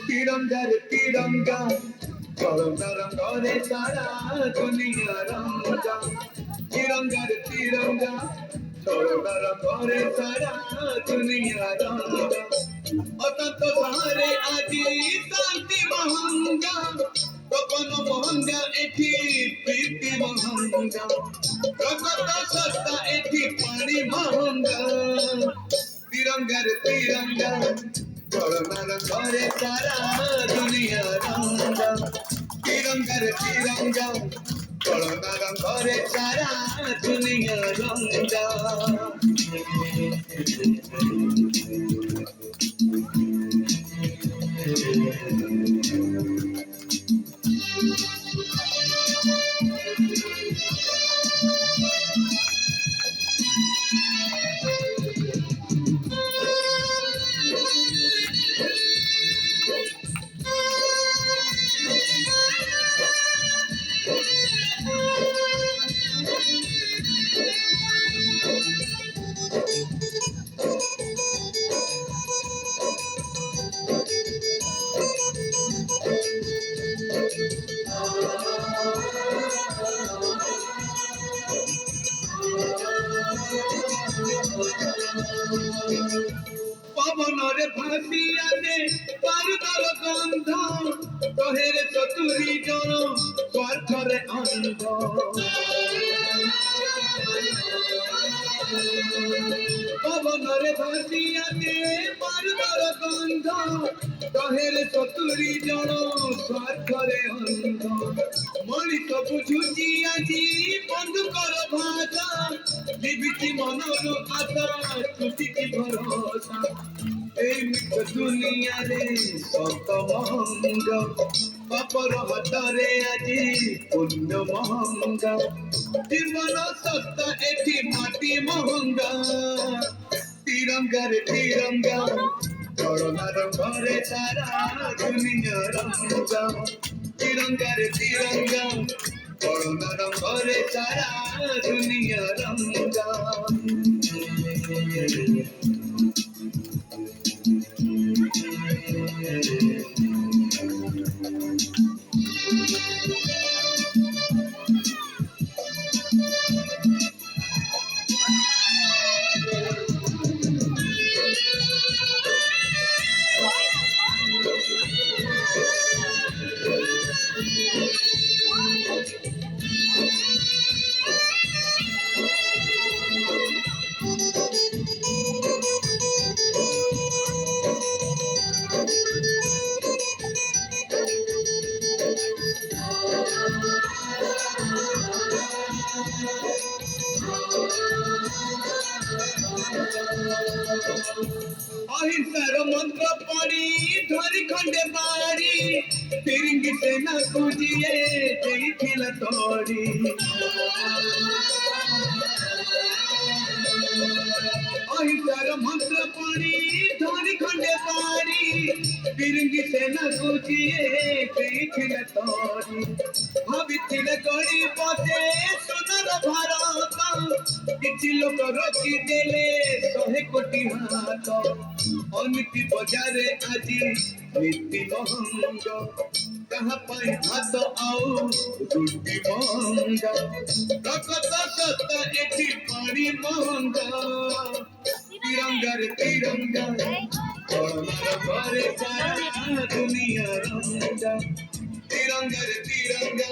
तिरंगा रे तिरंगा करंगा रंगरे सारा दुनिया रंगा तिरंगा रे तिरंगा करंगा रंगरे सारा दुनिया रंगा अतंत बाहरे आजी शांति महंगा तपन महंगा एठी प्रीति महंगा रगत सत्ता एठी पानी महंगा तिरंगा रे तिरंगा करंगा रंगरे सारा दुनिया रंगा तिरंगा रे तिरंगा करंगा रंगरे सारा दुनिया रंगा पवनरे भासिया दे पारुदर गंध कहेरे चतुरी जन स्वार्थरे अंध पवनरे भासिया दे पारुदर गंध कहेरे चतुरी जन स्वार्थरे अंध मଣିଷ ବୁଝୁଛି ଆଜି ବନ୍ଧୁକର ଭାଷା লিবিটি মনর আশা টুটিকি ভরসা এই মিঠ দুনিয়ারে সত মহঙ্গ পাপর হাতরে আজি পুণ্য মহঙ্গ জীবন সত্য এটি মাটি মহঙ্গ তিরঙ্গারে তিরঙ্গা করোনার ঘরে সারা দুনিয়া রঙ্গা তিরঙ্গারে তিরঙ্গা করোনা রঙরে সারা দুনিয়া রঙ্গা अहिंसार मंत्र पड़ी धरी खंडे बाड़ी फिरिंगी सेना तुझिए देखिला तोड़ी अहिंसार मंत्र पड़ी धरी खंडे बाड़ी फिरिंगी सेना तुझिए देखिला तोड़ी भाविथिले गड़ी बसे सोनार भारत किछि लोक रोकी देले 100 कोटी हाथ अनीति बजारे आजी नीति महंग कहाँ पाई भात आउ रुटी महंग रगत सत एठी पानी महंग तिरंगा रे तिरंगा करनार घरे सारा दुनिया रंगा तिरंगा रे तिरंगा